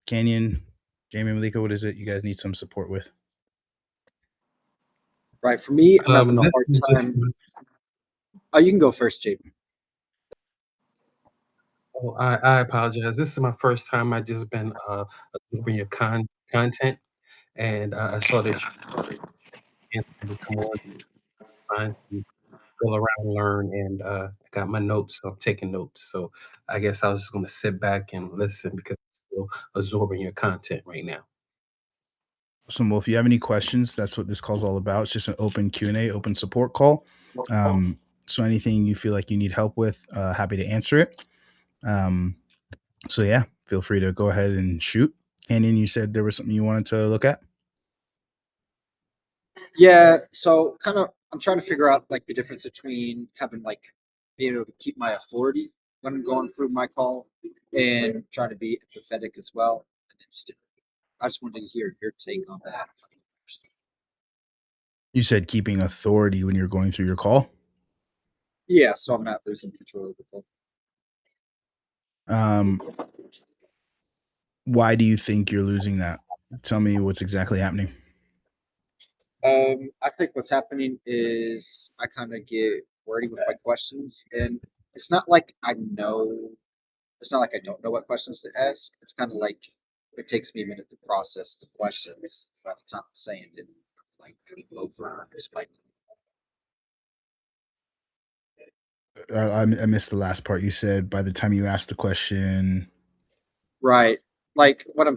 Canyon, Jamie, Malika, what is it you guys need some support with? Right. For me, I'm having a This hard is just time. Oh, you can go first, JP. oh, I apologize. This is my first time. I just been doing your content, and I saw that you to come on, trying to go around, learn, and I got my notes. So I'm taking notes. So I guess I was just going to sit back and listen because I'm still absorbing your content right now. Awesome. Well, if you have any questions, that's what this call's all about. It's just an open Q&A, open support call. So anything you feel like you need help with, happy to answer it. Um, so yeah, feel free to go ahead and shoot. Canyon, you said there was something you wanted to look at. Yeah. So kind of, I'm trying to figure out like the difference between having like being able to keep my authority when I'm going through my call and trying to be empathetic as well. And then I just wanted to hear your take on that. You said keeping authority when you're going through your call. Yeah. So I'm not losing control of the call. Um, why do you think you're losing that? Tell me what's exactly happening. I think what's happening is I kind of get wordy with my questions, and it's not like I know. It's not like I don't know what questions to ask. It's kind of like it takes me a minute to process the questions by the time I'm saying it, like over explaining. I missed the last part. You said by the time you asked the question. Right. Like when I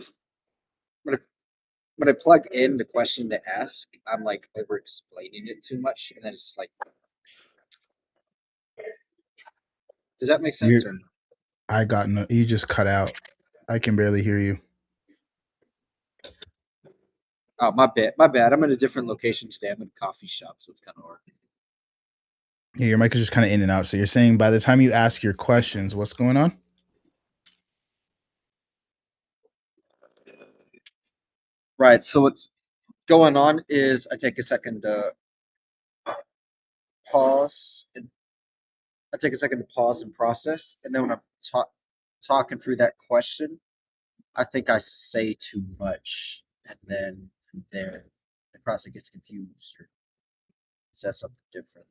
when I plug in the question to ask, I'm like over explaining it too much, and then it's like, does that make sense You, or no? I got no. You just cut out. I can barely hear you. Oh, my bad. My bad. I'm in a different location today. I'm in a coffee shop, so it's kind of hard. Yeah, your mic is just kind of in and out. So you're saying by the time you ask your questions, what's going on? Right. So what's going on is I take a second to pause and I take a second to pause and process, and then when I'm talking through that question, I think I say too much, and then from there, the process gets confused or says something different.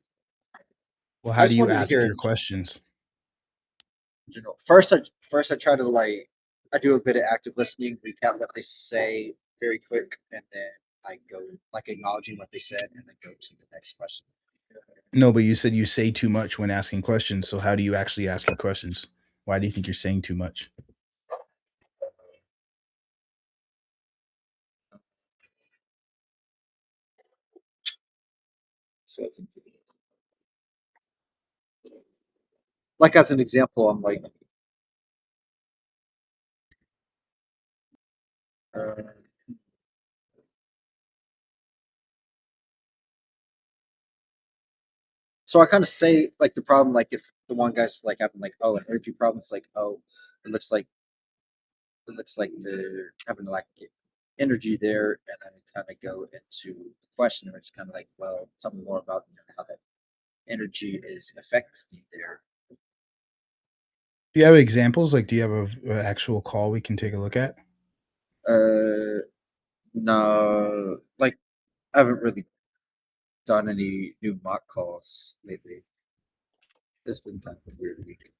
Well, I how do just you wanted to ask hear your in questions? general. First I try to like I do a bit of active listening, recap what they say very quick, and then I go like acknowledging what they said, and then go to the next question. No, but you said you say too much when asking questions. So how do you actually ask your questions? Why do you think you're saying too much? So I think, like as an example, I'm like, uh, so I kind of say like the problem, like if the one guy's like having like oh an energy problem, it's like oh it looks like it looks like they're having like energy there, and then kind of go into the question, where it's kind of like well tell me more about how that energy is affecting you there. Do you have examples? Like, do you have a actual call we can take a look at? Uh, no, like I haven't really done any new mock calls lately. It's been kind of a weird week.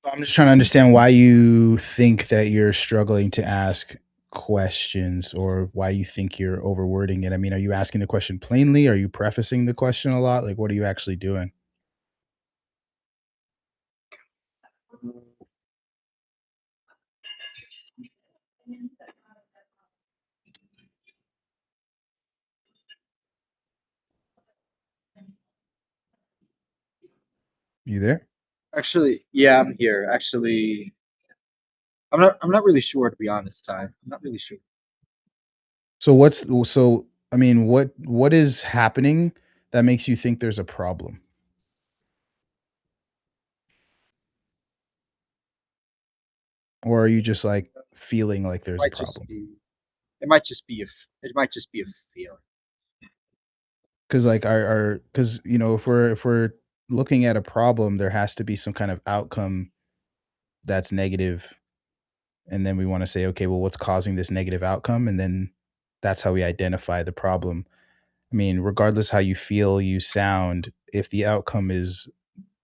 I'm just trying to understand why you think that you're struggling to ask questions or why you think you're overwording it. I mean, are you asking the question plainly? Are you prefacing the question a lot? Like, what are you actually doing? You there? Actually, yeah, I'm here. Actually, I'm not really sure to be honest, Ty. I'm not really sure. So what's so I mean, what is happening that makes you think there's a problem? Or are you just like feeling like there's a Might just problem? be it might just be a feeling. Cuz like our cuz if we're looking at a problem, there has to be some kind of outcome that's negative and then we want to say, okay, well, what's causing this negative outcome? And then that's how we identify the problem. I mean, regardless how you feel, you sound, if the outcome is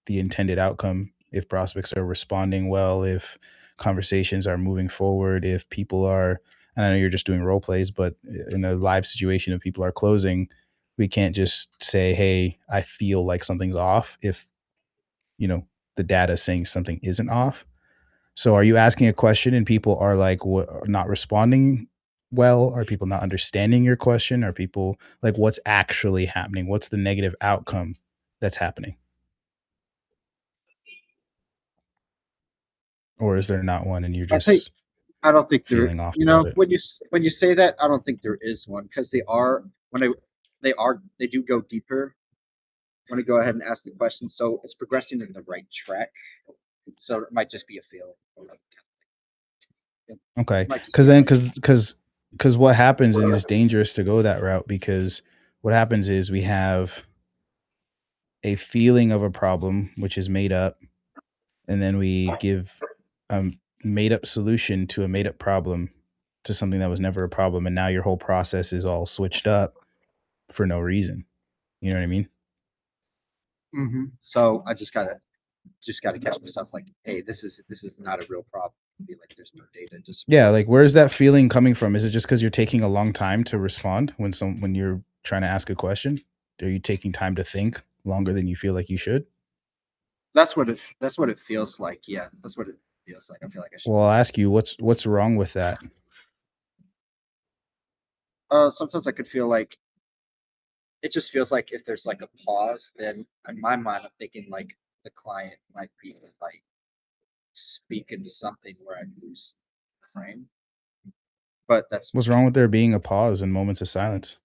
the intended outcome, if prospects are responding well, if conversations are moving forward, if people are, and I know you're just doing role plays, but in a live situation, if people are closing, we can't just say, hey, I feel like something's off if, you know, the data is saying something isn't off. So are you asking a question and people are like not responding well? Are people not understanding your question? Are people like what's actually happening? What's the negative outcome that's happening? Or is there not one and you're I think just I don't think there. feeling off You about know, it? when you say that, I don't think there is one because they are when they do go deeper. When I go ahead and ask the question, so it's progressing in the right track. So it might just be a feel. Like, it Okay. might just Cause be a then hunch. cause what happens, and it's dangerous to go that route, because what happens is we have a feeling of a problem which is made up, and then we give a made up solution to a made up problem to something that was never a problem, and now your whole process is all switched up for no reason. You know what I mean? So I just gotta catch myself like, hey, this is not a real problem. Be like, there's no data to Yeah, support like it. where's that feeling coming from? Is it just because you're taking a long time to respond when you're trying to ask a question? Are you taking time to think longer than you feel like you should? That's what it feels like. Yeah, that's what it feels like. I feel like I should. Well, I'll ask you, what's wrong with that? Sometimes I could feel like it just feels like if there's like a pause, then in my mind I'm thinking like the client might be like speak into something where I lose the frame. But that's What's wrong with there being a pause and moments of silence?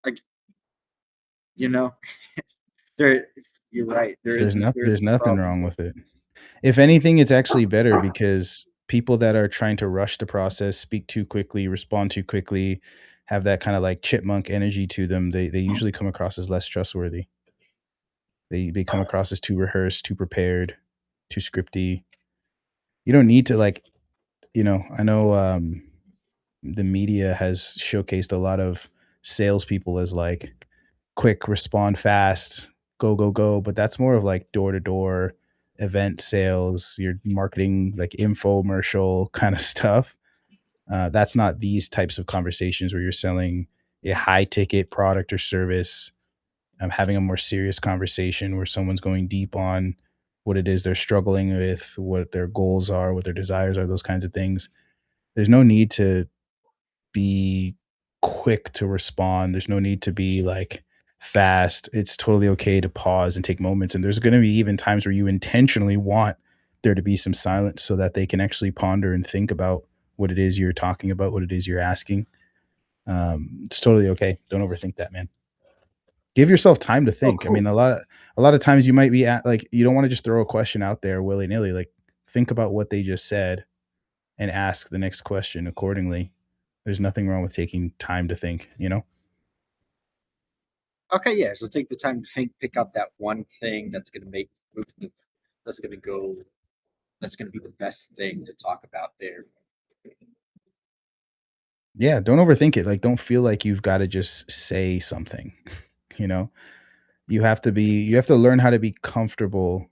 like you know there. You're right. There There's isn't a nothing problem wrong there. with it. If anything, it's actually better because people that are trying to rush the process, speak too quickly, respond too quickly, have that kind of like chipmunk energy to them, they usually come across as less trustworthy. They come across as too rehearsed, too prepared, too scripty. You don't need to like, I know the media has showcased a lot of salespeople as like quick, respond fast, go, go, go. But that's more of like door to door event sales, your marketing, like infomercial kind of stuff. That's not these types of conversations where you're selling a high ticket product or service. I'm having a more serious conversation where someone's going deep on what it is they're struggling with, what their goals are, what their desires are, those kinds of things. There's no need to be quick to respond. There's no need to be like fast. It's totally okay to pause and take moments. And there's going to be even times where you intentionally want there to be some silence so that they can actually ponder and think about what it is you're talking about, what it is you're asking. It's totally okay. Don't overthink that, man. Give yourself time to Oh, think. I cool. mean, a lot of times you might be at like you don't want to just throw a question out there willy nilly. Like think about what they just said and ask the next question accordingly. There's nothing wrong with taking time to think, you know? Okay, yeah. So take the time to think, pick up that one thing that's gonna that's gonna go that's gonna be the best thing to talk about there. Yeah, don't overthink it. Like don't feel like you've got to just say something, you know? You have to learn how to be comfortable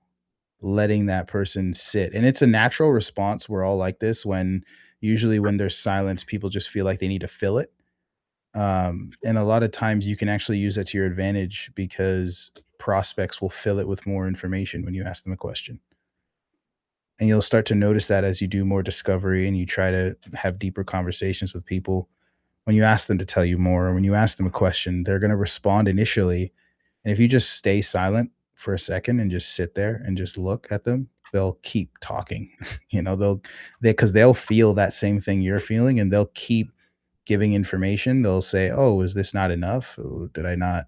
letting that person sit. And it's a natural response. We're all like this when usually when there's silence, people just feel like they need to fill it. And a lot of times you can actually use that to your advantage because prospects will fill it with more information when you ask them a question. And you'll start to notice that as you do more discovery and you try to have deeper conversations with people. When you ask them to tell you more, or when you ask them a question, they're going to respond initially. And if you just stay silent for a second and just sit there and just look at them, they'll keep talking. Because they'll feel that same thing you're feeling, and they'll keep giving information. They'll say, "Oh, is this not enough? Oh, did I not?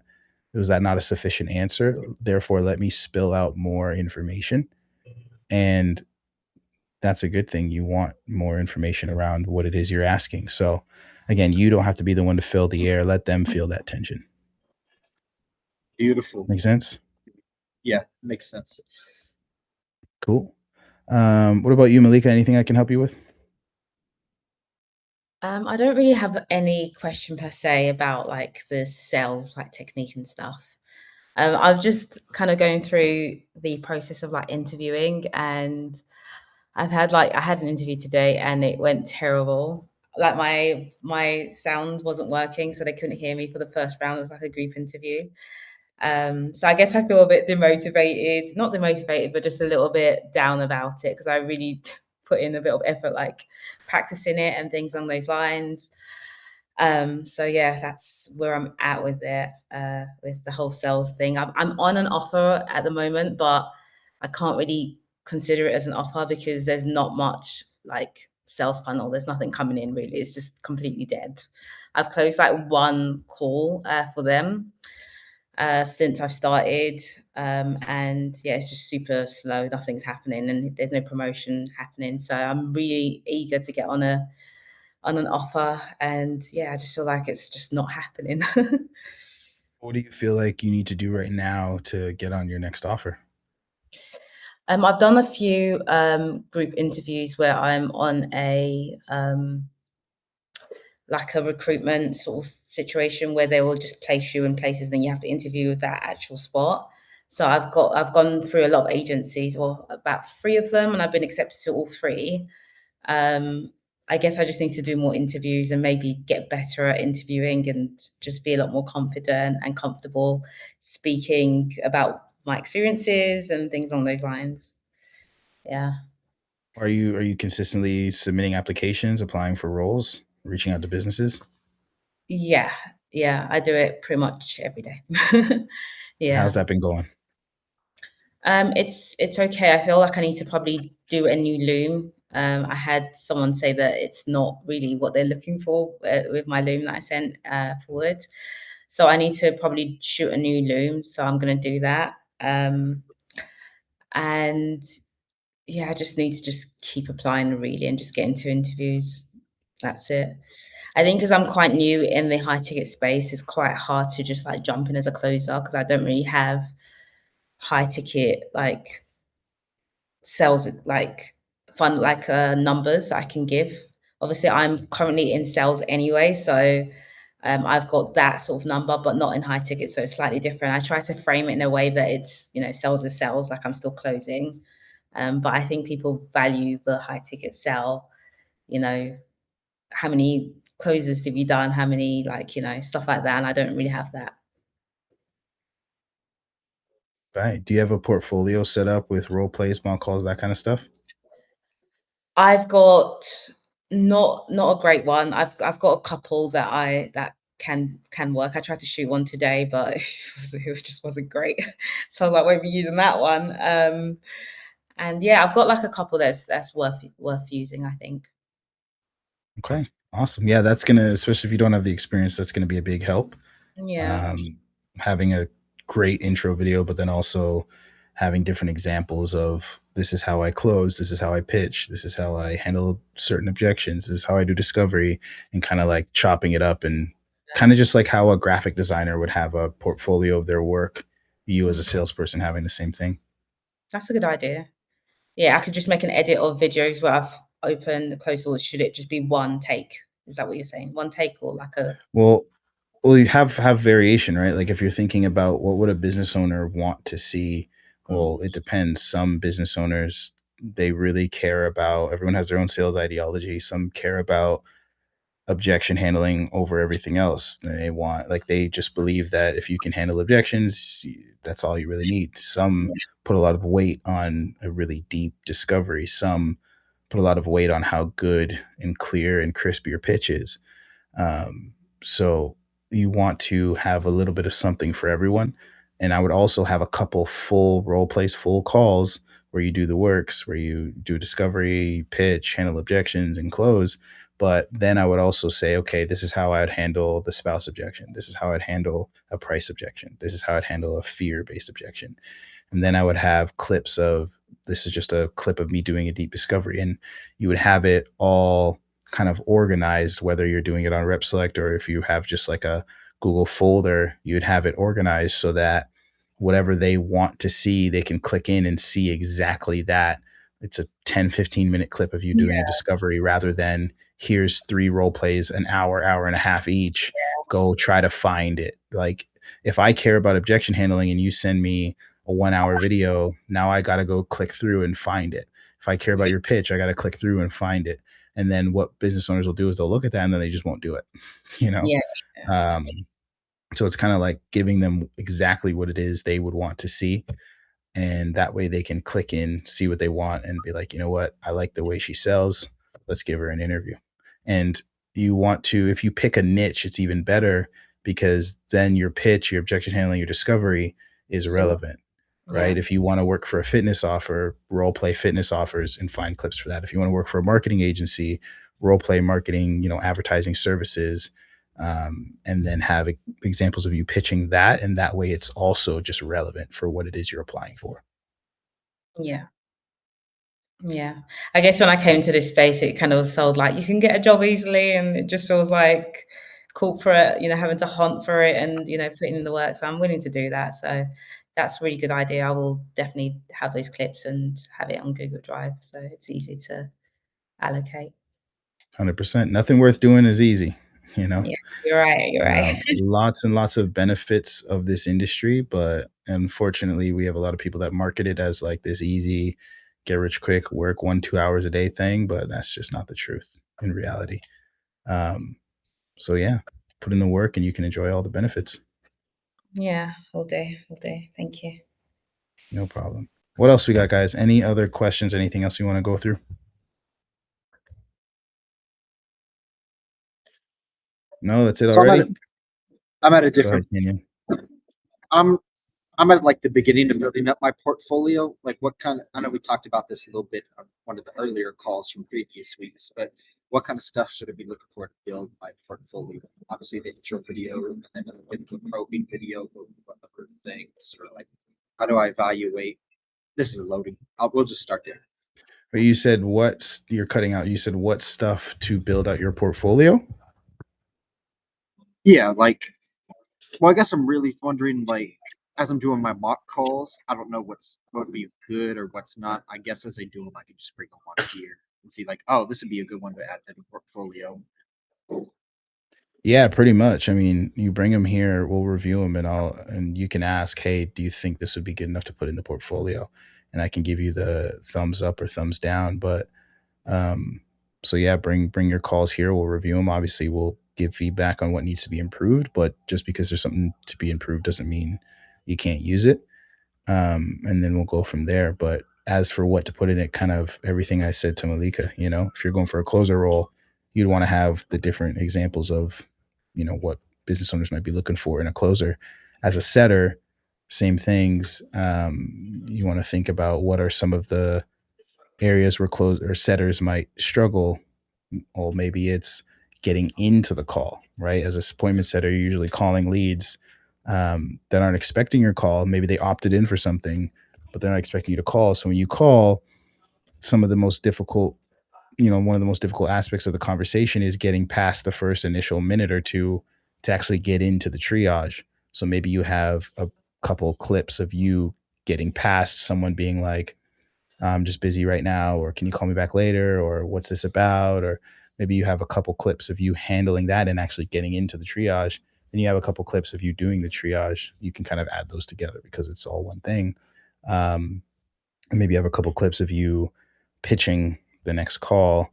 Was that not a sufficient answer? Therefore, let me spill out more information." And that's a good thing. You want more information around what it is you're asking. So, again, you don't have to be the one to fill the air. Let them feel that tension. Beautiful. Make sense? Yeah, makes sense. Cool. What about you, Malika? Anything I can help you with? I don't really have any question per se about like the sales like technique and stuff. I'm just kind of going through the process of like interviewing, and I had an interview today and it went terrible. Like my sound wasn't working, so they couldn't hear me for the first round. It was like a group interview. So I guess I feel a bit demotivated, not demotivated, but just a little bit down about it because I really put in a bit of effort, like practicing it and things along those lines. So yeah, that's where I'm at with the whole sales thing. I'm on an offer at the moment, but I can't really consider it as an offer because there's not much like sales funnel. There's nothing coming in really. It's just completely dead. I've closed like one call for them since I've started. And yeah, it's just super slow. Nothing's happening, and there's no promotion happening. So I'm really eager to get on an offer, and yeah, I just feel like it's just not happening. What do you feel like you need to do right now to get on your next offer? I've done a few group interviews where I'm on a like a recruitment sort of situation where they will just place you in places and you have to interview with that actual spot. So I've gone through a lot of agencies, or about three of them, and I've been accepted to all three. Um, I guess I just need to do more interviews and maybe get better at interviewing and just be a lot more confident and comfortable speaking about my experiences and things along those lines. Yeah. Are you consistently submitting applications, applying for roles, reaching out to businesses? Yeah. Yeah. I do it pretty much every day. How's Yeah. that been going? It's okay. I feel like I need to probably do a new loom. I had someone say that it's not really what they're looking for with my loom that I sent forward. So I need to probably shoot a new loom. So I'm going to do that. And yeah, I just need to just keep applying really and just get into interviews. That's it. I think because I'm quite new in the high ticket space, it's quite hard to just like jump in as a closer because I don't really have high ticket like sales like fund like numbers that I can give. Obviously, I'm currently in sales anyway, so I've got that sort of number, but not in high ticket, so it's slightly different. I try to frame it in a way that it's sales is sales, like I'm still closing, but I think people value the high ticket sell. You know, how many closes have you done? How many like stuff like that, and I don't really have that. Right. Do you have a portfolio set up with role play, small calls, that kind of stuff? I've got not a great one. I've got a couple that can work. I tried to shoot one today, but it just wasn't great. So I was like, won't be using that one. And yeah, I've got like a couple that's worth using, I think. Okay. Awesome. Yeah, that's gonna, especially if you don't have the experience, that's gonna be a big help. Yeah. Um, Having a great intro video, but then also having different examples of this is how I close, this is how I pitch, this is how I handle certain objections, this is how I do discovery, and kind of like chopping it up and kind of just like how a graphic designer would have a portfolio of their work, you as a Mm, salesperson having the same thing. that's a good idea. Yeah, I could just make an edit of videos where I've opened, closed, or should it just be one take? Is that what you're saying? One take or like a Well, well, you have variation, right? Like if you're thinking about what would a business owner want to see, mm, well, it depends. Some business owners, they really care about, everyone has their own sales ideology. Some care about objection handling over everything else. They want, like, they just believe that if you can handle objections, that's all you really need. Some yeah, put a lot of weight on a really deep discovery. Some put a lot of weight on how good and clear and crisp your pitch is. So you want to have a little bit of something for everyone. And I would also have a couple full role plays, full calls where you do the works, where you do discovery, pitch, handle objections, and close. But then I would also say, okay, this is how I would handle the spouse objection. This is how I'd handle a price objection. This is how I'd handle a fear based objection. And then I would have clips of, this is just a clip of me doing a deep discovery. And you would have it all kind of organized, whether you're doing it on Rep Select or if you have just like a Google folder, you'd have it organized so that whatever they want to see, they can click in and see exactly that. It's a 10-15 minute clip of you doing a discovery rather than here's 3 role plays, an hour and a half each. Go try to find it. Like, if I care about objection handling and you send me a 1 hour video, now I got to go click through and find it. If I care about your pitch, I got to click through and find it. And then what business owners will do is they'll look at that and then they just won't do it, you know? Yeah. So it's kind of like giving them exactly what it is they would want to see. And that way they can click in, see what they want, and be like, you know what? I like the way she sells. Let's give her an interview. And you want to, if you pick a niche, it's even better because then your pitch, your objection handling, your discovery is So, relevant, right? yeah. If you want to work for a fitness offer, role play fitness offers and find clips for that. If you want to work for a marketing agency, role play marketing, advertising services, and then have examples of you pitching that. And that way it's also just relevant for what it is you're applying for. Yeah. Yeah. I guess when I came to this space, it kind of sold like you can get a job easily, and it just feels like corporate, having to hunt for it and, putting in the work. So I'm willing to do that. So that's a really good idea. I will definitely have those clips and have it on Google Drive. So it's easy to allocate. 100%. Nothing worth doing is easy, you know? Yeah, you're right. You're right. Lots and lots of benefits of this industry, but unfortunately, we have a lot of people that market it as like this easy, get rich quick, work 1-2 hours a day thing, but that's just not the truth in reality. So yeah, put in the work and you can enjoy all the benefits. Yeah, will do. Will do. Thank you. No problem. What else we got, guys? Any other questions? Anything else you want to go through? No, that's it So already. I'm at a Go different. ahead, Kenyon. I'm at like the beginning of building up my portfolio. Like, what kind of? I know we talked about this a little bit on one of the earlier calls from previous weeks, but what kind of stuff should I be looking for to build my portfolio? Obviously, the intro video and then a bit of a probing video of what other things, or like, how do I evaluate? This is a loading. We'll just start there. But you said you're cutting out. You said what stuff to build out your portfolio? Yeah, like, well, I guess I'm really wondering, like, as I'm doing my mock calls, I don't know what would be good or what's not. I guess as I do them, I can just bring them on here and see, like, oh, this would be a good one to add to the portfolio. Yeah, pretty much. I mean, you bring them here, we'll review them, and you can ask, hey, do you think this would be good enough to put in the portfolio? And I can give you the thumbs up or thumbs down. But so yeah, bring your calls here. We'll review them. Obviously, we'll give feedback on what needs to be improved. But just because there's something to be improved doesn't mean you can't use it. And then we'll go from there. But as for what to put in it, kind of everything I said to Malika, if you're going for a closer role, you'd want to have the different examples of, what business owners might be looking for in a closer. As a setter, same things. You want to think about what are some of the areas where closer setters might struggle. Well, maybe it's getting into the call, right? As a appointment setter, you're usually calling leads that aren't expecting your call. Maybe they opted in for something, but they're not expecting you to call. So when you call, some of the most difficult, one of the most difficult aspects of the conversation is getting past the first initial minute or two to actually get into the triage. So maybe you have a couple clips of you getting past someone being like, I'm just busy right now, or can you call me back later, or what's this about? Or maybe you have a couple clips of you handling that and actually getting into the triage. Then you have a couple clips of you doing the triage. You can kind of add those together because it's all one thing. And maybe you have a couple clips of you pitching the next call.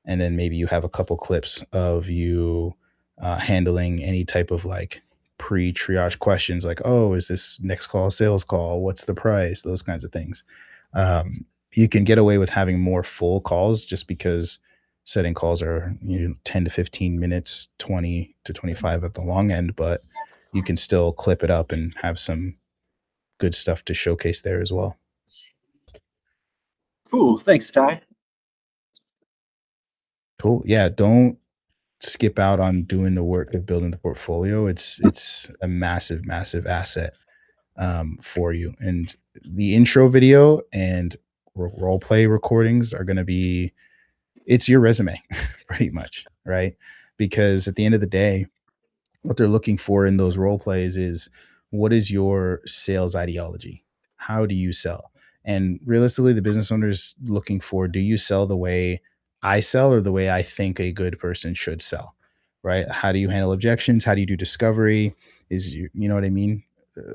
And then maybe you have a couple clips of you handling any type of like pre-triage questions like, oh, is this next call a sales call? What's the price? Those kinds of things. You can get away with having more full calls just because setting calls are 10 to 15 minutes, 20 to 25 at the long end, but you can still clip it up and have some good stuff to showcase there as well. Cool. Thanks, Ty. Cool. Yeah, don't skip out on doing the work of building the portfolio. It's a massive, massive asset for you. And the intro video and role play recordings are going to be, it's your resume pretty much, right? Because at the end of the day, what they're looking for in those role plays is what is your sales ideology? How do you sell? And realistically, the business owner is looking for, do you sell the way I sell or the way I think a good person should sell? Right? How do you handle objections? How do you do discovery? You know what I mean?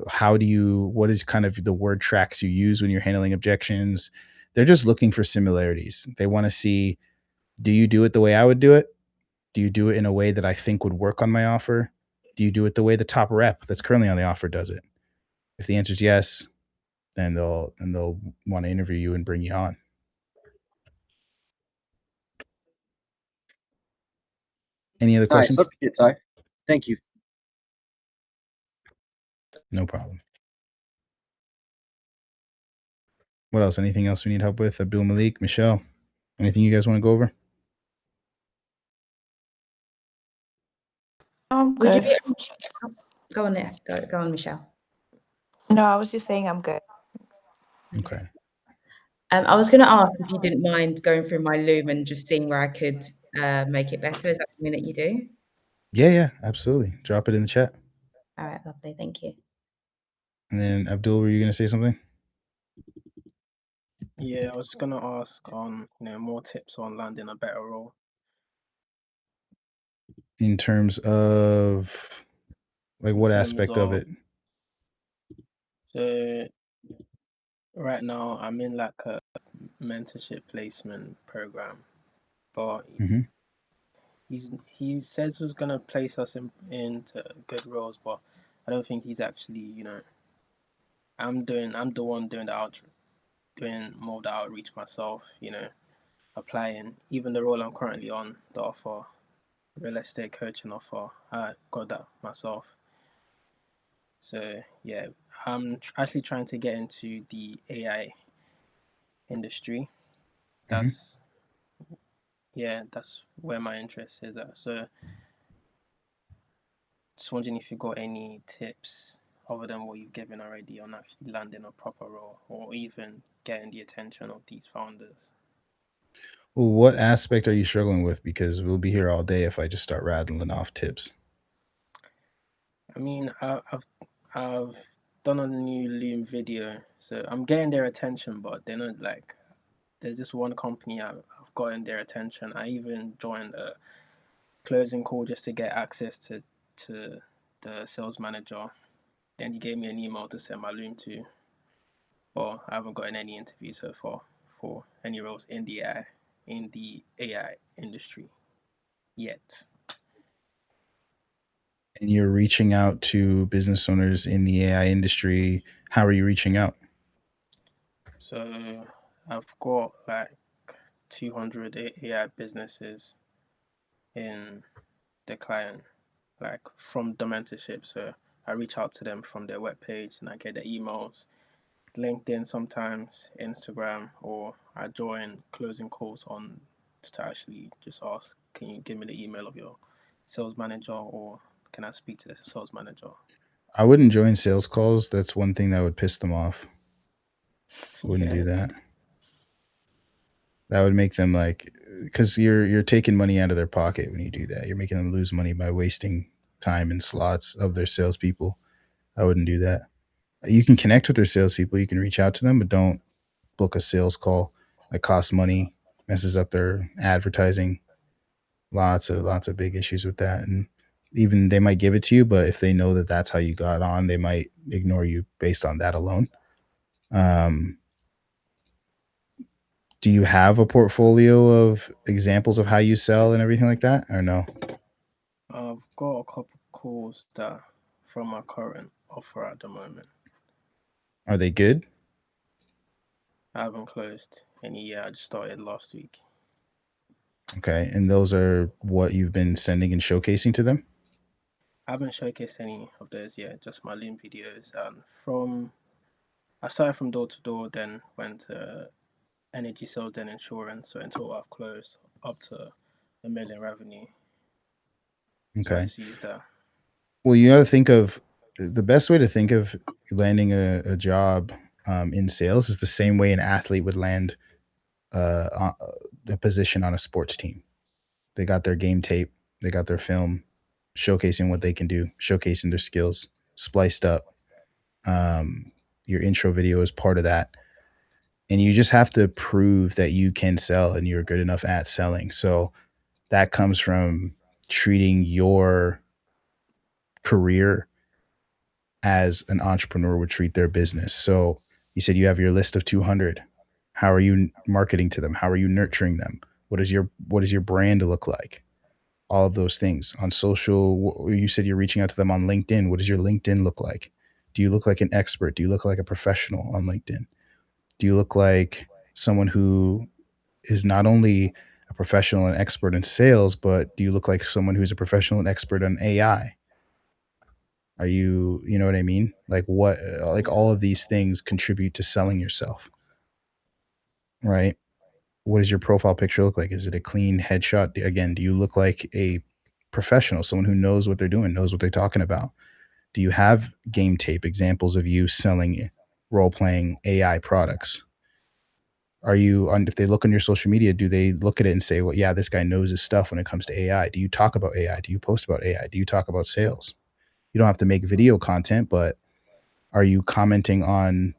How do you, what is kind of the word tracks you use when you're handling objections? They're just looking for similarities. They want to see, do you do it the way I would do it? Do you do it in a way that I think would work on my offer? Do you do it the way the top rep that's currently on the offer does it? If the answer is yes, then they'll want to interview you and bring you on. Any other Nice. questions? Okay, Ty. Thank you. No problem. What else? Anything else we need help with? Abdul Malik, Michelle, anything you guys want to go over? I'm Would you good. be go on there? Go on, Michelle. No, I was just saying I'm good. Okay. I was going to ask if you didn't mind going through my Loom and just seeing where I could make it better. Is that something that you do? Yeah, absolutely. Drop it in the chat. All right, lovely. Thank you. And then Abdul, were you going to say something? Yeah, I was gonna ask on more tips on landing a better role. In terms of like In what terms aspect of it? So right now I'm in like a mentorship placement program, but Mhm. he says he's gonna place us into good roles, but I don't think he's actually I'm the one doing doing more of the outreach myself, applying. Even the role I'm currently on, the offer, real estate coaching offer, I got that myself. So yeah, I'm actually trying to get into the AI industry. That's that's where my interest is at. So just wondering if you got any tips other than what you've given already on actually landing a proper role or even getting the attention of these founders. Well, what aspect are you struggling with? Because we'll be here all day if I just start rattling off tips. I mean, I've done a new Loom video, so I'm getting their attention, but they're not like. There's this one company I've gotten their attention. I even joined a closing call just to get access to the sales manager. Then he gave me an email to send my Loom to. But I haven't gotten any interviews so far for any roles in the AI industry yet. And you're reaching out to business owners in the AI industry. How are you reaching out? So I've got like 200 AI businesses in the client, like from the mentorship. So I reach out to them from their webpage and I get their emails, LinkedIn sometimes, Instagram, or I join closing calls on to actually just ask, can you give me the email of your sales manager or can I speak to the sales manager? I wouldn't join sales calls. That's one thing that would piss them off. I wouldn't Yeah. do that. That would make them like, because you're taking money out of their pocket when you do that. You're making them lose money by wasting time and slots of their salespeople. I wouldn't do that. You can connect with their salespeople. You can reach out to them, but don't book a sales call that costs money, messes up their advertising. Lots of big issues with that. And even they might give it to you, but if they know that that's how you got on, they might ignore you based on that alone. Do you have a portfolio of examples of how you sell and everything like that, or no? I've got a couple calls that from my current offer at the moment. Are they good? I haven't closed any yet. I just started last week. Okay. And those are what you've been sending and showcasing to them? I haven't showcased any of those yet, just my Loom videos. And I started from door to door, then went to energy sales, then insurance. So in total, I've closed up to $1 million revenue. So I Okay. just used that. Well, you got to think of the best way to think of landing a job in sales is the same way an athlete would land a position on a sports team. They got their game tape, they got their film showcasing what they can do, showcasing their skills, spliced up. Your intro video is part of that. And you just have to prove that you can sell and you're good enough at selling. So that comes from treating your career as an entrepreneur would treat their business. So you said you have your list of 200. How are you marketing to them? How are you nurturing them? What does your brand look like? All of those things on social. You said you're reaching out to them on LinkedIn. What does your LinkedIn look like? Do you look like an expert? Do you look like a professional on LinkedIn? Do you look like someone who is not only a professional and expert in sales, but do you look like someone who's a professional and expert on AI? Are you know what I mean? Like what, like all of these things contribute to selling yourself, right? What does your profile picture look like? Is it a clean headshot? Again, do you look like a professional, someone who knows what they're doing, knows what they're talking about? Do you have game tape examples of you selling role playing AI products? Are you on, if they look on your social media, do they look at it and say, well, yeah, this guy knows his stuff when it comes to AI? Do you talk about AI? Do you post about AI? Do you talk about sales? You don't have to make video content, but are you commenting on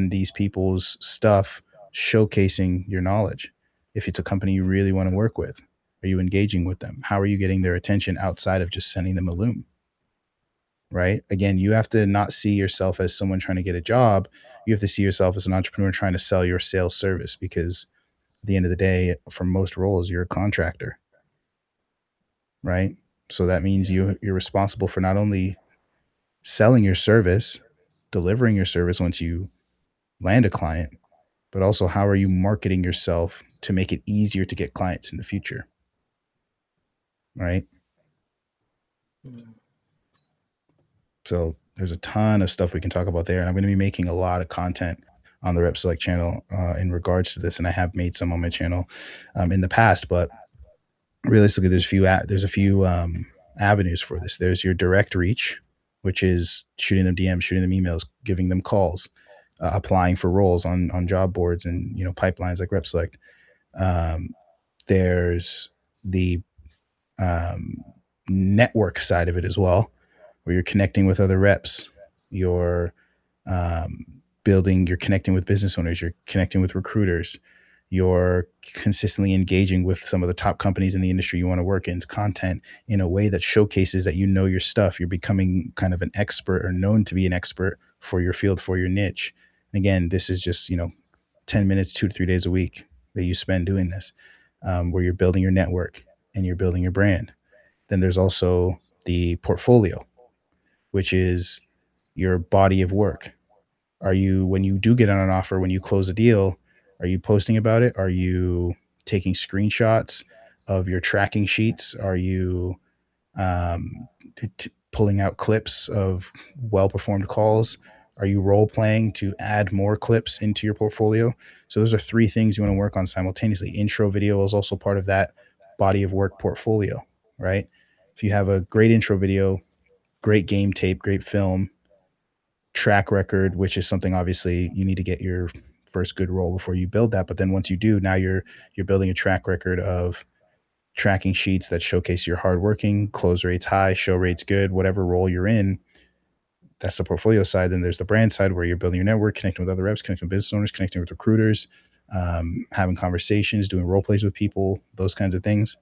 these people's stuff, showcasing your knowledge? If it's a company you really want to work with, are you engaging with them? How are you getting their attention outside of just sending them a loom? Right? Again, you have to not see yourself as someone trying to get a job. You have to see yourself as an entrepreneur trying to sell your sales service, because at the end of the day, for most roles, you're a contractor, right? So that means you're responsible for not only selling your service, delivering your service once you land a client, but also how are you marketing yourself to make it easier to get clients in the future, right? Mm. So there's a ton of stuff we can talk about there, and I'm going to be making a lot of content on the Rep Select channel in regards to this, and I have made some on my channel in the past. But realistically, there's a few avenues for this. There's your direct reach, which is shooting them DMs, shooting them emails, giving them calls, applying for roles on job boards and pipelines like Rep Select. There's the network side of it as well, where you're connecting with other reps, you're you're connecting with business owners, you're connecting with recruiters, you're consistently engaging with some of the top companies in the industry you want to work in, content in a way that showcases that you know your stuff. You're becoming kind of an expert or known to be an expert for your field, for your niche. And again, this is just 10 minutes, 2 to 3 days a week that you spend doing this, where you're building your network and you're building your brand. Then there's also the portfolio, which is your body of work. Are you, when you do get on an offer, when you close a deal, are you posting about it? Are you taking screenshots of your tracking sheets? Are you pulling out clips of well-performed calls? Are you role playing to add more clips into your portfolio? So those are 3 things you want to work on simultaneously. Intro video is also part of that body of work portfolio, right? If you have a great intro video, great game tape, great film, track record, which is something obviously you need to get your first good role before you build that. But then once you do, now you're building a track record of tracking sheets that showcase your hardworking, close rates high, show rates good, whatever role you're in. That's the portfolio side. Then there's the brand side, where you're building your network, connecting with other reps, connecting with business owners, connecting with recruiters, having conversations, doing role plays with people, those kinds of things.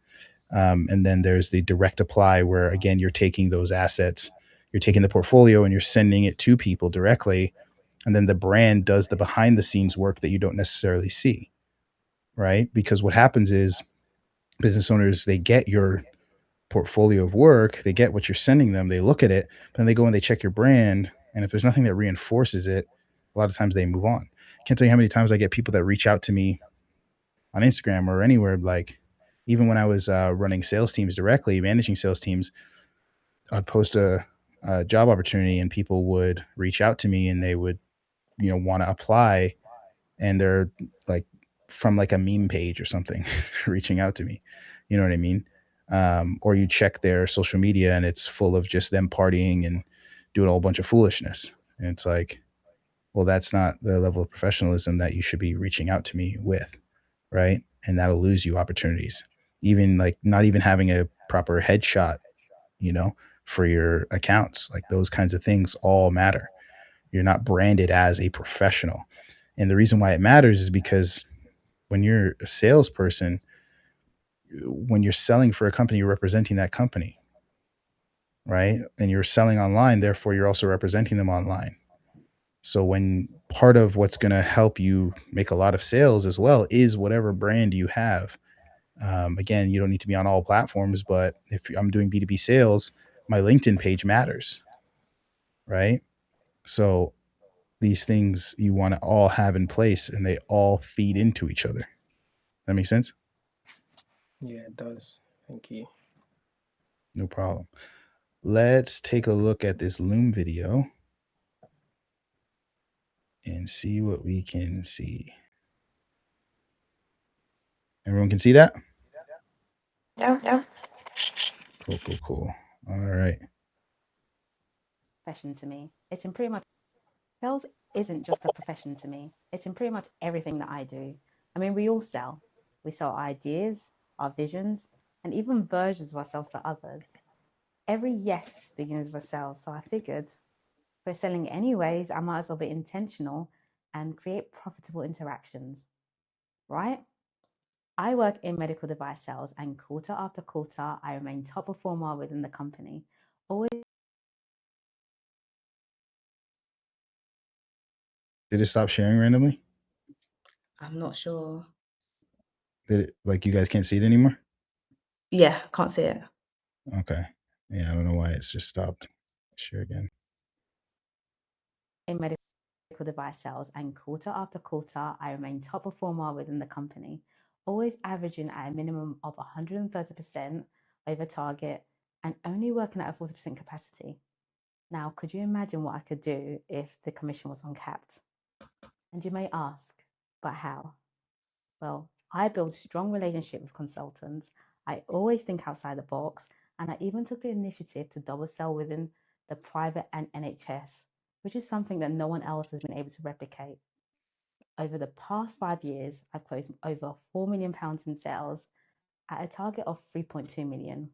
And then there's the direct apply, where again, you're taking those assets, you're taking the portfolio and you're sending it to people directly. And then the brand does the behind the scenes work that you don't necessarily see, right? Because what happens is business owners, they get your portfolio of work, they get what you're sending them, they look at it, but then they go and they check your brand. And if there's nothing that reinforces it, a lot of times they move on. Can't tell you how many times I get people that reach out to me on Instagram or anywhere. Like even when I was running sales teams directly, managing sales teams, I'd post a job opportunity and people would reach out to me and they would, want to apply, and they're like from like a meme page or something reaching out to me. You know what I mean? Or you check their social media and it's full of just them partying and doing a whole bunch of foolishness. And it's like, well, that's not the level of professionalism that you should be reaching out to me with, right? And that'll lose you opportunities. Even like not even having a proper headshot, for your accounts. Like those kinds of things all matter. You're not branded as a professional. And the reason why it matters is because when you're a salesperson, when you're selling for a company, you're representing that company, right? And you're selling online, therefore you're also representing them online. So when part of what's going to help you make a lot of sales as well is whatever brand you have. Again, you don't need to be on all platforms, but if I'm doing B2B sales, my LinkedIn page matters, right? So these things you want to all have in place and they all feed into each other. That makes sense? Yeah, it does. Thank you. No problem. Let's take a look at this Loom video and see what we can see. Everyone can see that? Yeah. Cool. All right. Profession to me. It's in pretty much sales isn't just a profession to me. It's in pretty much everything that I do. I mean, we all sell. We sell ideas, our visions, and even versions of ourselves to others. Every yes begins with sales. So I figured if we're selling anyways, I might as well be intentional and create profitable interactions, right? I work in medical device sales, and quarter after quarter, I remain top performer within the company. Always. Did it stop sharing randomly? I'm not sure. Did it, like, you guys can't see it anymore? Yeah, can't see it. Okay. Yeah, I don't know why it's just stopped. Share again. In medical device sales, and quarter after quarter, I remain top performer within the company, always averaging at a minimum of 130% over target and only working at a 40% capacity. Now, could you imagine what I could do if the commission was uncapped? And you may ask, but how? Well, I build strong relationship with consultants. I always think outside the box, and I even took the initiative to double sell within the private and NHS, which is something that no one else has been able to replicate. Over the past 5 years, I've closed over £4 million in sales at a target of 3.2 million.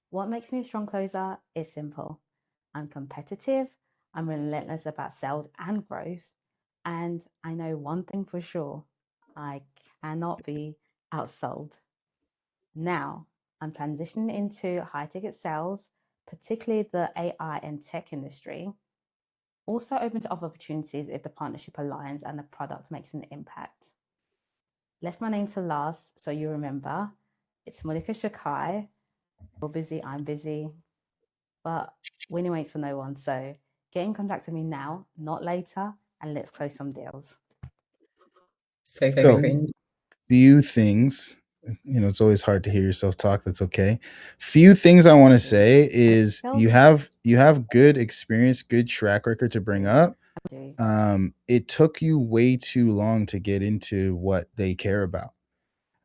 What makes me a strong closer is simple. I'm competitive, I'm relentless about sales and growth, and I know one thing for sure, I cannot be outsold. Now, I'm transitioning into high ticket sales, particularly the AI and tech industry. Also open to other opportunities if the partnership aligns and the product makes an impact. Left my name to last, so you remember. It's Monica Shakai. You're busy, I'm busy, but winning waits for no one. So get in contact with me now, not later, and let's close some deals. So very So, cringe. few things. It's always hard to hear yourself talk. That's okay. Few things I want to say is you have good experience, good track record to bring up. It took you way too long to get into what they care about.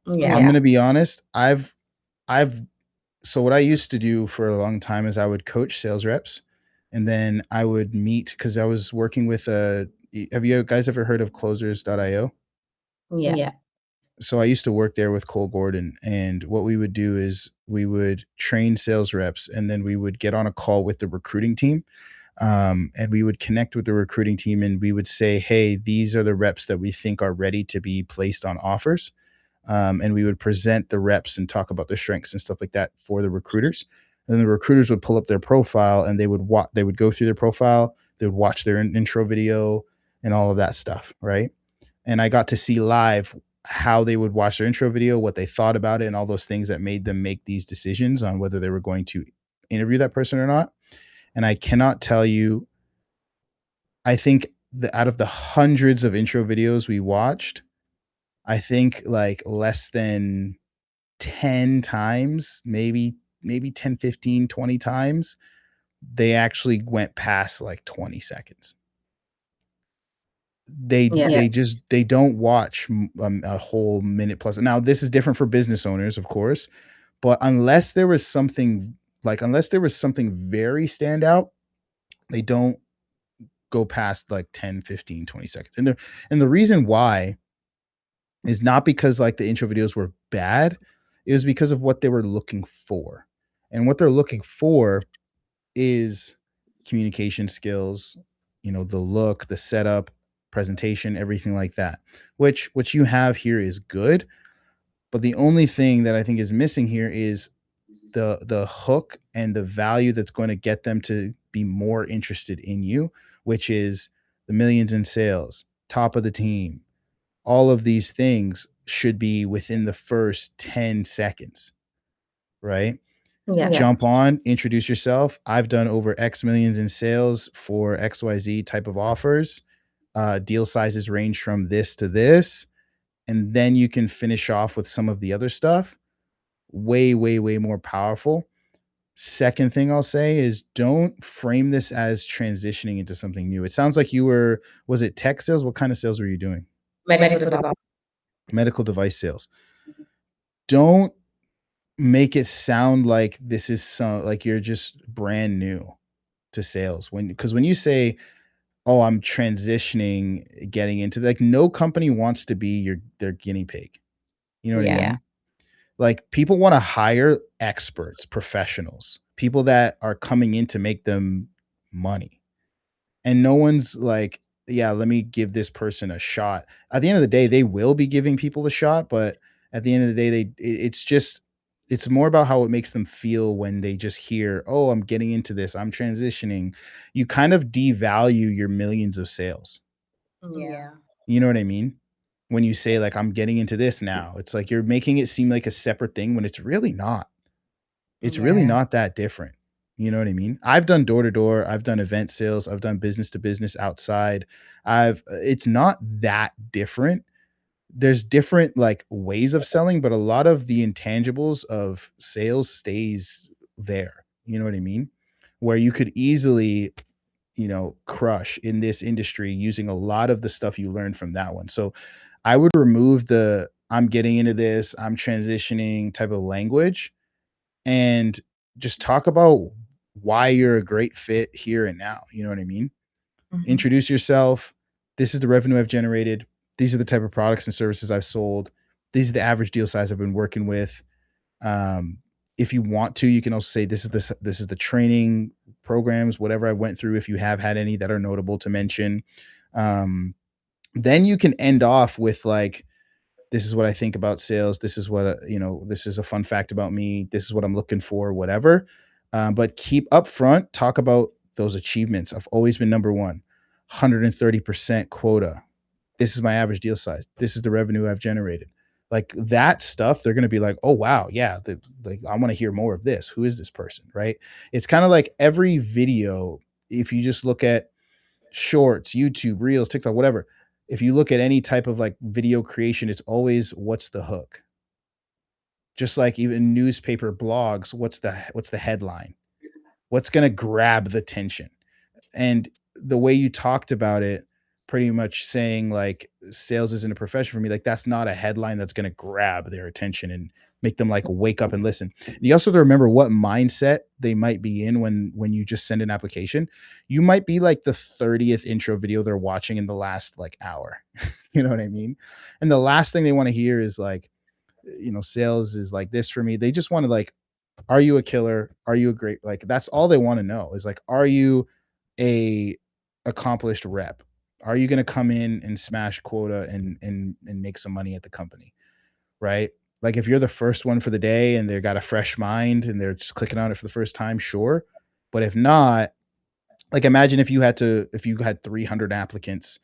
Yeah. I'm gonna be honest. So what I used to do for a long time is I would coach sales reps, and then I would meet because I was working with have you guys ever heard of closers.io? Yeah. So I used to work there with Cole Gordon, and what we would do is we would train sales reps, and then we would get on a call with the recruiting team, and we would connect with the recruiting team, and we would say, hey, these are the reps that we think are ready to be placed on offers. And we would present the reps and talk about their strengths and stuff like that for the recruiters. And then the recruiters would pull up their profile, and they would go through their profile, they would watch their intro video and all of that stuff, right? And I got to see live how they would watch their intro video, what they thought about it, and all those things that made them make these decisions on whether they were going to interview that person or not. And I cannot tell you, I think out of the hundreds of intro videos we watched, I think like less than 10 times, maybe 10, 15, 20 times, they actually went past like 20 seconds. They don't watch a whole minute plus. Now, this is different for business owners, of course, but unless there was something very standout, they don't go past like 10, 15, 20 seconds. And the reason why is not because like the intro videos were bad. It was because of what they were looking for. And what they're looking for is communication skills, the look, the setup, presentation, everything like that. Which you have here is good, but the only thing that I think is missing here is the hook and the value that's going to get them to be more interested in you, which is the millions in sales, top of the team. All of these things should be within the first 10 seconds, right? Yeah. Jump on, introduce yourself. I've done over X millions in sales for XYZ type of offers. Deal sizes range from this to this. And then you can finish off with some of the other stuff. Way, way, way more powerful. Second thing I'll say is don't frame this as transitioning into something new. It sounds like was it tech sales? What kind of sales were you doing? Medical device. Medical device sales. Don't make it sound like this is like you're just brand new to sales. Because when you say, "Oh, I'm transitioning, getting into," like, no company wants to be their guinea pig. You know what I Yeah. mean? Like, people want to hire experts, professionals, people that are coming in to make them money. And no one's like, yeah, let me give this person a shot. At the end of the day, they will be giving people a shot, but at the end of the day, it's more about how it makes them feel when they just hear, "Oh, I'm getting into this, I'm transitioning." You kind of devalue your millions of sales. Yeah. You know what I mean? When you say, like, "I'm getting into this now," it's like you're making it seem like a separate thing when it's really not. It's really Yeah. not that different. You know what I mean? I've done door to door, I've done event sales, I've done business to business outside. It's not that different. There's different like ways of selling, but a lot of the intangibles of sales stays there. You know what I mean? Where you could easily, crush in this industry using a lot of the stuff you learned from that one. So I would remove the "I'm getting into this, I'm transitioning" type of language and just talk about why you're a great fit here and now. You know what I mean? Mhm. Introduce yourself. This is the revenue I've generated. These are the type of products and services I've sold. These are the average deal size I've been working with. Um, if you want to, you can also say this is the training programs, whatever I went through. If you have had any that are notable to mention, um, then you can end off with like, "This is what I think about sales. This is what, this is a fun fact about me. This is what I'm looking for," whatever. But keep upfront, talk about those achievements. I've always been number one, 130% quota. This is my average deal size. This is the revenue I've generated. Like that stuff, they're going to be like, "Oh, wow. Yeah. Like, I want to hear more of this. Who is this person?" Right. It's kind of like every video. If you just look at shorts, YouTube, Reels, TikTok, whatever. If you look at any type of like video creation, it's always what's the hook? Just like even newspaper blogs, what's the headline? What's going to grab the attention? And the way you talked about it, pretty much saying like sales isn't a profession for me, like that's not a headline that's going to grab their attention and make them like wake up and listen. And you also have to remember what mindset they might be in when you just send an application. You might be like the 30th intro video they're watching in the last like hour. You know what I mean? And the last thing they want to hear is like, sales is like this for me. They just want to like, are you a killer? Are you a great, like that's all they want to know is like, are you a accomplished rep? Are you going to come in and smash quota and make some money at the company? Right? Like if you're the first one for the day and they've got a fresh mind and they're just clicking on it for the first time, sure. But if not, like imagine if you had 300 applicants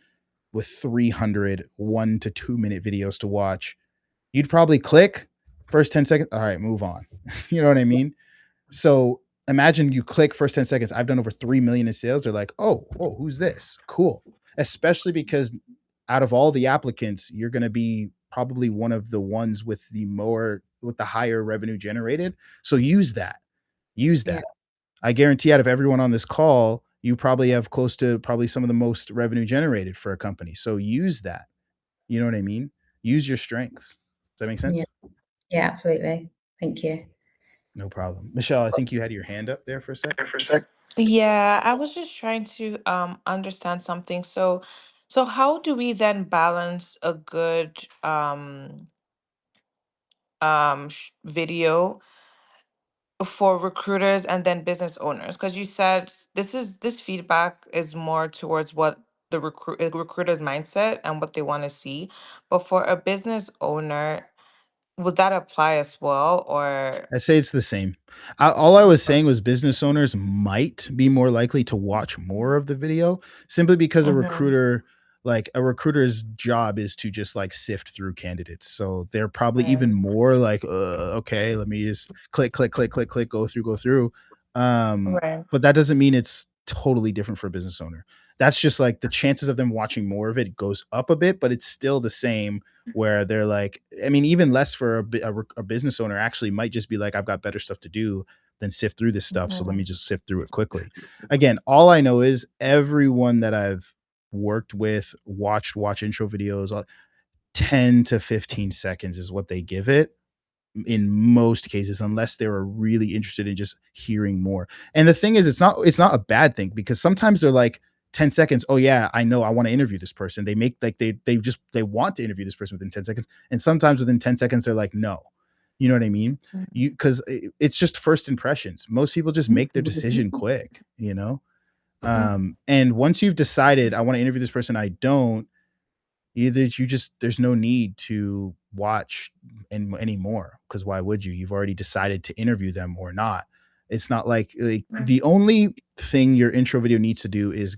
with 300 1 to 2 minute videos to watch, you'd probably click first 10 seconds. All right, move on. You know what I mean? So imagine you click first 10 seconds. I've done over 3 million in sales. They're like, "Oh, whoa, who's this? Cool." Especially because out of all the applicants, you're going to be probably one of the ones with the higher revenue generated. So use that. Use Yeah. that. I guarantee out of everyone on this call, you probably have close to probably some of the most revenue generated for a company. So use that. You know what I mean? Use your strengths. Does that make Yeah. sense? Yeah, absolutely. Thank you. No problem. Michelle, I think you had your hand up there for a sec. Yeah, I was just trying to understand something. So how do we then balance a good video for recruiters and then business owners? Because you said this feedback is more towards what the recruiter's mindset and what they want to see. But for a business owner, would that apply as well? Or I say it's the same. All I was saying was business owners might be more likely to watch more of the video simply because Mhm. a recruiter's job is to just like sift through candidates. So they're probably Right. even more like, okay, let me just click, go through. Right. But that doesn't mean it's totally different for a business owner. That's just like the chances of them watching more of it goes up a bit, but it's still the same where they're like, I mean, even less for a business owner actually might just be like, I've got better stuff to do than sift through this stuff. So let me Mhm. just sift through it quickly. Again, all I know is everyone that I've worked with, watch intro videos, 10 to 15 seconds is what they give it in most cases, unless they were really interested in just hearing more. And the thing is, it's not a bad thing because sometimes they're like 10 seconds. Oh yeah, I know I want to interview this person. They make like they want to interview this person within 10 seconds. And sometimes within 10 seconds, they're like, no. You know what I mean? Mhm. Because it's just first impressions. Most people just make their decision quick, you know? And once you've decided I want to interview this person, I don't, either you just there's no need to watch anymore because why would you? You've already decided to interview them or not. It's not like the only thing your intro video needs to do is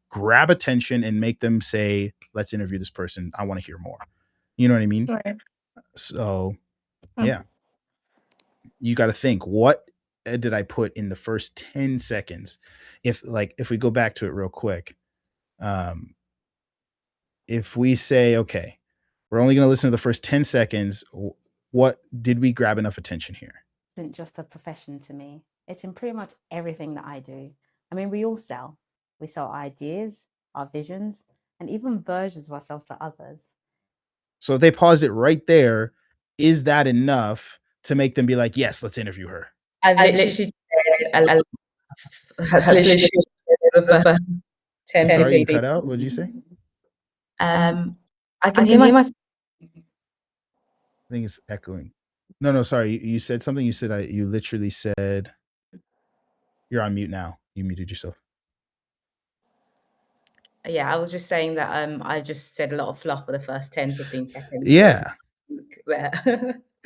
grab attention and make them say, let's interview this person, I want to hear more. You know what I mean? Right. So Mm. yeah, you got to think, what did I put in the first 10 seconds? If we go back to it real quick, um if we say, okay, we're only going to listen to the first 10 seconds, what did we grab enough attention here? Isn't just a profession to me. It's in pretty much everything that I do. I mean, we all sell. We sell ideas, our visions, and even versions of ourselves to others. So if they pause it right there, is that enough to make them be like, yes, let's interview her? I've literally said that's literally the first 10, Sorry, you 15. cut out. What did you say? I can hear myself. I think it's echoing. No, sorry. You said something. You said you literally said you're on mute now. You muted yourself. Yeah, I was just saying that I just said a lot of fluff for the first 10, 15 seconds. Yeah. There.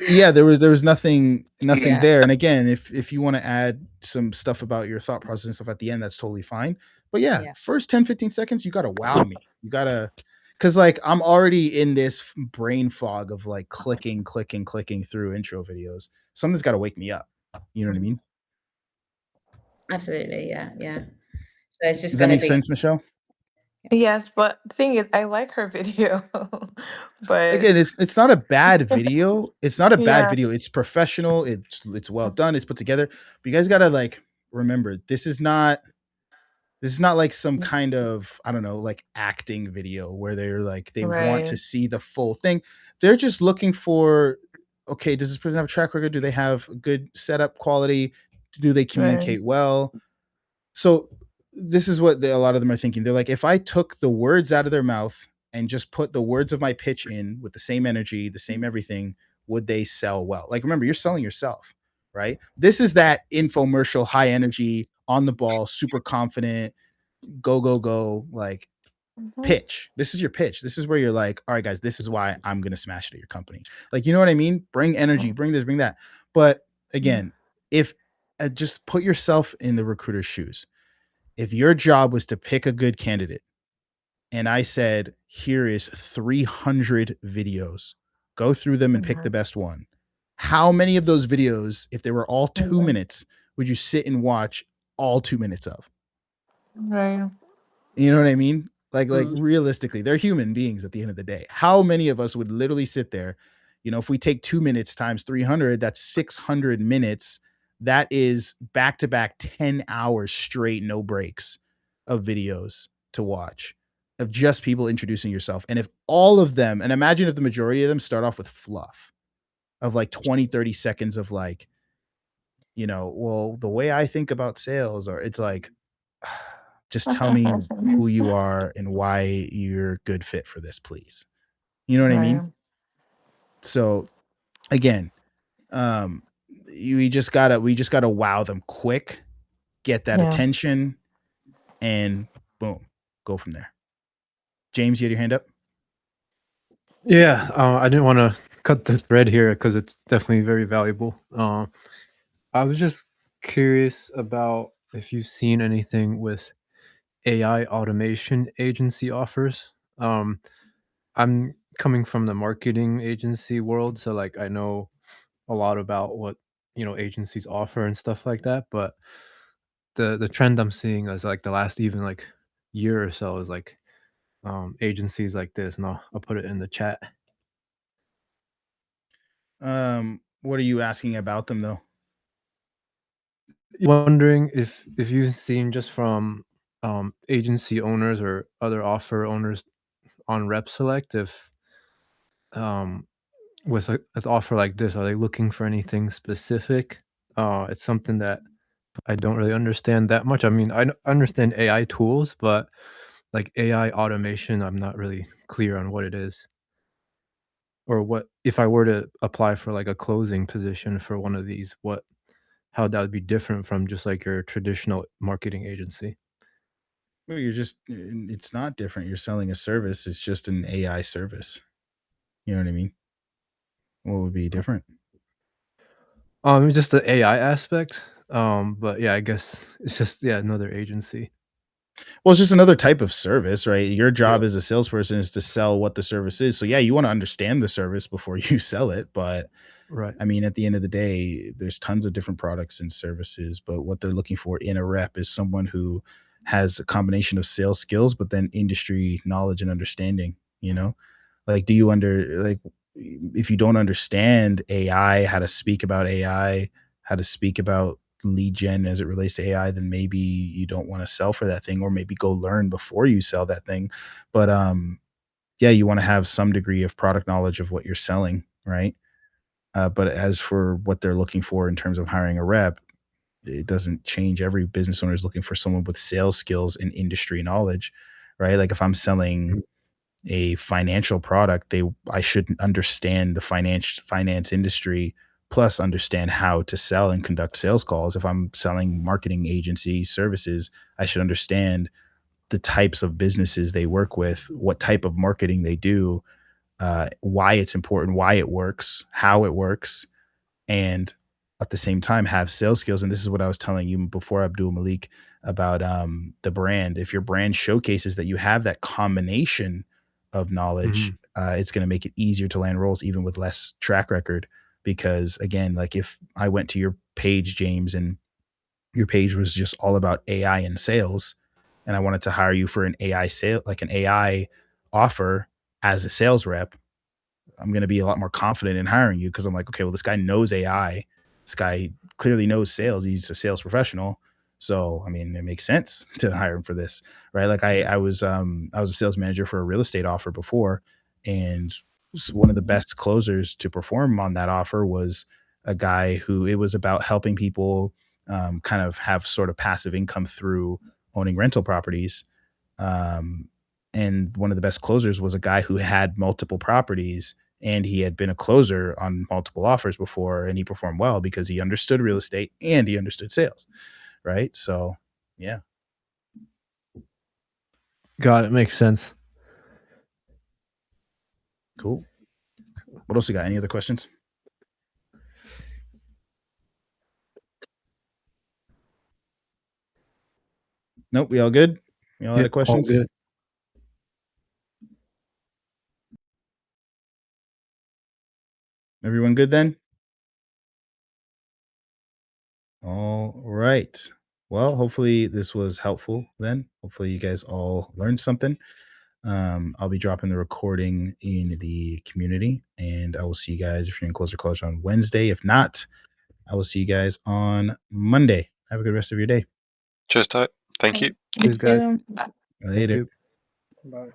Yeah, there was nothing Yeah. there. And again, if you want to add some stuff about your thought process and stuff at the end, that's totally fine. But yeah, Yeah. first 10 15 seconds, you got to wow me. You got to, because like I'm already in this brain fog of like clicking through intro videos. Something's got to wake me up. You know what I mean? Absolutely. Yeah. So it's just Does that going to make be. sense, Michelle? Yes, but the thing is, I like her video, but Again, it's not a bad video. It's not a bad yeah, video. It's professional. It's well done. It's put together. But you guys got to like remember, this is not like some kind of, I don't know, like acting video where they're like they want to right, see the full thing. They're just looking for, okay, does this person have a track record? Do they have good setup quality? Do they right, communicate well? So this is what a lot of them are thinking. They're like, if I took the words out of their mouth and just put the words of my pitch in with the same energy, the same everything, would they sell well? Like, remember, you're selling yourself, right? This is that infomercial, high energy, on the ball, super confident, go, like mhm, pitch. This is your pitch. This is where you're like, all right, guys, this is why I'm going to smash it at your company. Like, you know what I mean? Bring energy, bring this, bring that. But again, if just put yourself in the recruiter's shoes. If your job was to pick a good candidate and I said, here is 300 videos, go through them and pick the mhm, best one. How many of those videos, if they were all 2 mhm, minutes, would you sit and watch all 2 minutes of? right, You know what I mean? Like Mm. realistically, they're human beings at the end of the day. How many of us would literally sit there? You know, if we take 2 minutes times 300, that's 600 minutes. That is back to back 10 hours straight, no breaks of videos to watch of just people introducing yourself. And if all of them, and imagine if the majority of them start off with fluff of like 20, 30 seconds of like, you know, well, the way I think about sales, or it's like, just tell me who you are and why you're a good fit for this, please. You know what I mean? right, So again, um, we just gotta wow them quick, get that Yeah. attention, and boom, go from there. James, you had your hand up. Yeah, I didn't want to cut the thread here because it's definitely very valuable. I was just curious about if you've seen anything with AI automation agency offers. I'm coming from the marketing agency world, so like I know a lot about what agencies offer and stuff like that. But the trend I'm seeing is like the last even like year or so is like agencies like this, and I'll put it in the chat. What are you asking about them though? Wondering if you've seen just from agency owners or other offer owners on Rep Select, if with an offer like this, are they looking for anything specific? It's something that I don't really understand that much. I mean, I understand AI tools, but like AI automation, I'm not really clear on what it is. Or what if I were to apply for like a closing position for one of these, how that would be different from just like your traditional marketing agency. Well, it's not different. You're selling a service. It's just an AI service. You know what I mean? What would be different? Just the AI aspect. But yeah, I guess it's just another agency. Well, it's just another type of service, right? Your job Yeah. as a salesperson is to sell what the service is. So yeah, you want to understand the service before you sell it, but Right. I mean, at the end of the day, there's tons of different products and services, but what they're looking for in a rep is someone who has a combination of sales skills, but then industry knowledge and understanding, you know? Like, if you don't understand AI, how to speak about AI, how to speak about lead gen as it relates to AI, then maybe you don't want to sell for that thing, or maybe go learn before you sell that thing. But yeah, you want to have some degree of product knowledge of what you're selling, right? But as for what they're looking for in terms of hiring a rep, it doesn't change. Every business owner is looking for someone with sales skills and industry knowledge, right? Like if I'm selling a financial product, I should understand the finance industry, plus understand how to sell and conduct sales calls. If I'm selling marketing agency services, I should understand the types of businesses they work with, what type of marketing they do, why it's important, why it works, how it works, and at the same time have sales skills. And this is what I was telling you before, Abdul Malik, about the brand. If your brand showcases that you have that combination of knowledge, it's going to make it easier to land roles even with less track record. Because again, like if I went to your page, James, and your page was just all about AI and sales, and I wanted to hire you for an AI sale, like an AI offer as a sales rep, I'm going to be a lot more confident in hiring you because I'm like, okay, well, this guy knows AI. This guy clearly knows sales. He's a sales professional. So, I mean, it makes sense to hire him for this, right? Like I was a sales manager for a real estate offer before, and one of the best closers to perform on that offer was a guy who it was about helping people kind of have sort of passive income through owning rental properties. Um, and one of the best closers was a guy who had multiple properties, and he had been a closer on multiple offers before, and he performed well because he understood real estate and he understood sales, right? So, yeah. Got it. Makes sense. Cool. What else you got? Any other questions? Nope. We all good? We all had questions? All good. Everyone good then? All right. Well, hopefully this was helpful then. Hopefully you guys all learned something. I'll be dropping the recording in the community, and I will see you guys if you're in Closer College on Wednesday. If not, I will see you guys on Monday. Have a good rest of your day. Cheers, Ty. Thank you. Cheers, guys. you. Later. Thank you. Bye.